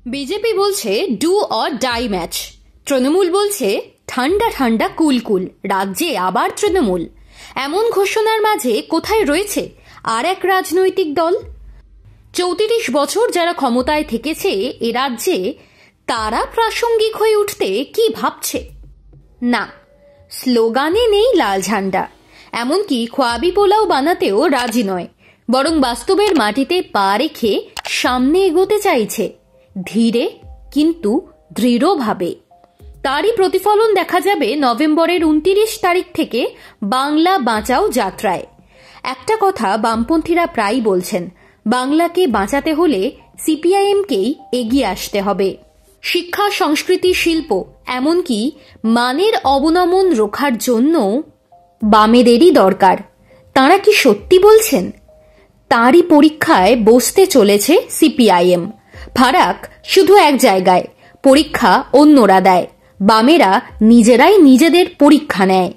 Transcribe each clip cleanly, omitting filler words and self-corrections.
BJP বলছে do or die match, Trinamool বলছে ঠান্ডা ঠান্ডা কুলকুল, রাজ্যে আবার তৃণমূল। এমন ঘোষণার মাঝে কোথায় রয়েছে আর এক রাজনৈতিক দল? 34 বছর যারা ক্ষমতায় থেকেছে এ রাজ্যে, তারা প্রাসঙ্গিক হয়ে উঠতে কি ভাবছে? না, স্লোগানে নেই লাল ঝান্ডা, এমনকি খোয়াবি পোলাও বানাতেও রাজি নয়, বরং বাস্তবের মাটিতে পা রেখে সামনে এগোতে চাইছে, ধীরে কিন্তু দৃঢ়ভাবে। তারই প্রতিফলন দেখা যাবে নভেম্বরের 29 তারিখ থেকে বাংলা বাঁচাও যাত্রায়। একটা কথা বামপন্থীরা প্রায় বলছেন, বাংলাকে বাঁচাতে হলে সিপিআইএমকেই এগিয়ে আসতে হবে। শিক্ষা, সংস্কৃতি, শিল্প, এমনকি মানের অবনমন রোখার জন্য বামেদেরই দরকার। তাঁরা কি সত্যি বলছেন? তারই পরীক্ষায় বসতে চলেছে সিপিআইএম। ফারাক শুধু এক জায়গায়, পরীক্ষা অন্যরা দেয়, বামেরা নিজেরাই নিজেদের পরীক্ষা নেয়।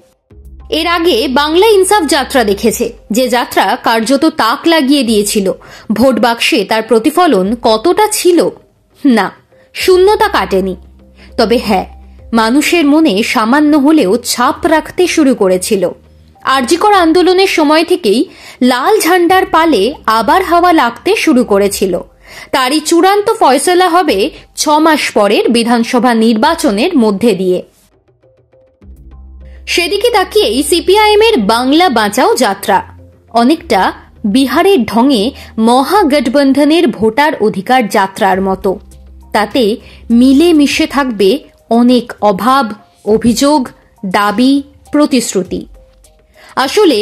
এর আগে বাংলা ইনসাফ যাত্রা দেখেছে, যে যাত্রা কার্যত তাক লাগিয়ে দিয়েছিল। ভোট বাক্সে তার প্রতিফলন কতটা ছিল? না, শূন্যতা কাটেনি। তবে হ্যাঁ, মানুষের মনে সামান্য হলেও ছাপ রাখতে শুরু করেছিল। আরজিকর আন্দোলনের সময় থেকেই লাল ঝান্ডার পালে আবার হাওয়া লাগতে শুরু করেছিল। তারই চূড়ান্ত ফয়সলা হবে 6 মাস পরের বিধানসভা নির্বাচনের মধ্যে দিয়ে। সেদিকে তাকিয়েই সিপিআইএম এর বাংলা বাঁচাও যাত্রা অনেকটা বিহারের ঢঙে মহাগঠবন্ধনের ভোটার অধিকার যাত্রার মতো। তাতে মিলে মিশে থাকবে অনেক অভাব, অভিযোগ, দাবি, প্রতিশ্রুতি। আসলে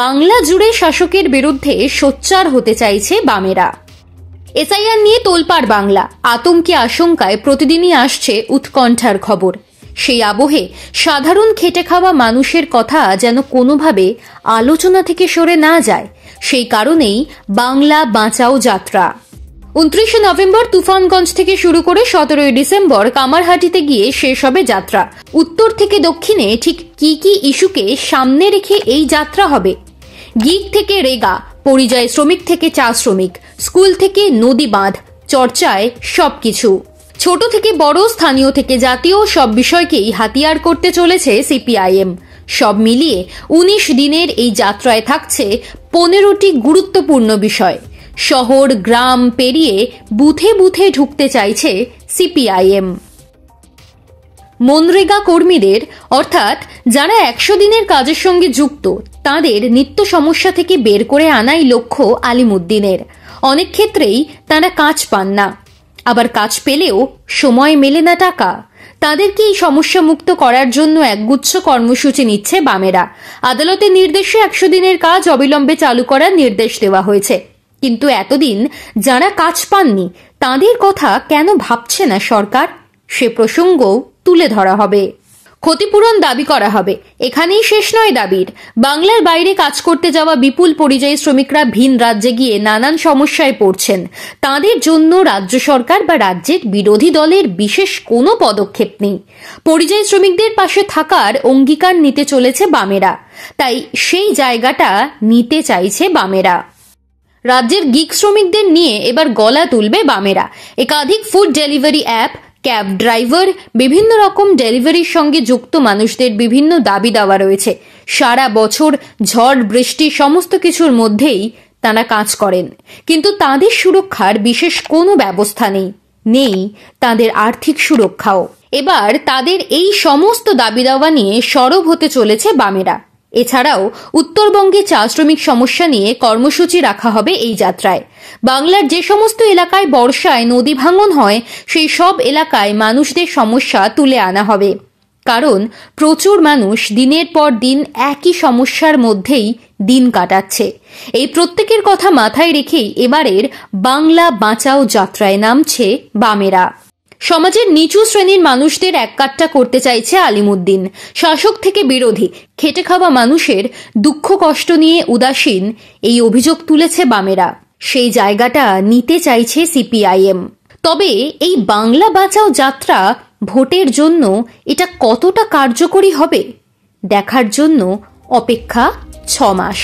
বাংলা জুড়ে শাসকের বিরুদ্ধে সোচ্চার হতে চাইছে বামেরা। এসআইআর নিয়ে তোলপাড় বাংলা, আতঙ্কে আশঙ্কায় প্রতিদিনই আসছে উৎকণ্ঠার খবর। সেই আবহে সাধারণ খেটে খাওয়া মানুষের কথা যেন কোনোভাবে আলোচনা থেকে সরে না যায়, সেই কারণেই বাংলা বাঁচাও যাত্রা। 29 নভেম্বর তুফানগঞ্জ থেকে শুরু করে 17 ডিসেম্বর কামারহাটিতে গিয়ে শেষ হবে যাত্রা। উত্তর থেকে দক্ষিণে ঠিক কি কি ইস্যুকে সামনে রেখে এই যাত্রা হবে? গিগ থেকে রেগা, পরিযায়ী শ্রমিক থেকে চা শ্রমিক, স্কুল থেকে নদী বাঁধ, চর্চায় সবকিছু। ছোট থেকে বড়, স্থানীয় থেকে জাতীয়, সব বিষয়কেই হাতিয়ার করতে চলেছে সিপিআইএম। সব মিলিয়ে 19 দিনের এই যাত্রায় থাকছে 15টি গুরুত্বপূর্ণ বিষয়। শহর গ্রাম পেরিয়ে বুথে বুথে ঢুকতে চাইছে সিপিআইএম। মনরেগা কর্মীদের, অর্থাৎ যারা 100 দিনের কাজের সঙ্গে যুক্ত, তাদের নিত্য সমস্যা থেকে বের করে আনাই লক্ষ্য আলিমুদ্দিনের। অনেক ক্ষেত্রেই তারা কাজ পান না, আবার কাজ পেলেও সময় মেলে না টাকা। তাদেরকে এই সমস্যা মুক্ত করার জন্য একগুচ্ছ কর্মসূচি নিচ্ছে বামেরা। আদালতের নির্দেশে 100 দিনের কাজ অবিলম্বে চালু করার নির্দেশ দেওয়া হয়েছে। কিন্তু এতদিন যারা কাজ পাননি, তাদের কথা কেন ভাবছে না সরকার? সে প্রসঙ্গও তুলে ধরা হবে। ক্ষতিপূরণ দাবি করা হবে। এখানেই শেষ নয় দাবির। বাংলার বাইরে কাজ করতে যাওয়া বিপুল পরিযায়ী শ্রমিকরা ভিন রাজ্যে গিয়ে নানান সমস্যায় পড়ছেন। তাদের জন্য রাজ্য সরকার বা রাজ্যের বিরোধী দলের বিশেষ কোনো পদক্ষেপ নেই। পরিযায়ী শ্রমিকদের পাশে থাকার অঙ্গীকার নিতে চলেছে বামেরা, তাই সেই জায়গাটা নিতে চাইছে বামেরা। রাজ্যের গিগ শ্রমিকদের নিয়ে এবার গলা তুলবে বামেরা। একাধিক food delivery app, cab driver, বিভিন্ন রকম ডেলিভারির সঙ্গে যুক্ত মানুষদের বিভিন্ন দাবি দাওয়া রয়েছে। সারা বছর ঝড় বৃষ্টি সমস্ত কিছুর মধ্যেই তারা কাজ করেন, কিন্তু তাদের সুরক্ষার বিশেষ কোনো ব্যবস্থা নেই, নেই তাদের আর্থিক সুরক্ষাও। এবার তাদের এই সমস্ত দাবি দাওয়া নিয়ে সরব হতে চলেছে বামেরা। এছাড়াও উত্তরবঙ্গে চা শ্রমিক সমস্যা নিয়ে কর্মসূচি রাখা হবে এই যাত্রায়। বাংলার যে সমস্ত এলাকায় বর্ষায় নদী ভাঙন হয়, সেই সব এলাকায় মানুষদের সমস্যা তুলে আনা হবে। কারণ প্রচুর মানুষ দিনের পর দিন একই সমস্যার মধ্যেই দিন কাটাচ্ছে। এই প্রত্যেকের কথা মাথায় রেখেই এবারের বাংলা বাঁচাও যাত্রায় নামছে বামেরা। সমাজের নিচু শ্রেণীর মানুষদের এককাট্টা করতে চাইছে আলিমুদ্দিন। শাসক থেকে বিরোধী, খেটে খাওয়া মানুষের দুঃখ কষ্ট নিয়ে উদাসীন, এই অভিযোগ তুলেছে বামেরা। সেই জায়গাটা নিতে চাইছে সিপিআইএম। তবে এই বাংলা বাঁচাও যাত্রা ভোটের জন্য এটা কতটা কার্যকরী হবে, দেখার জন্য অপেক্ষা 6 মাস।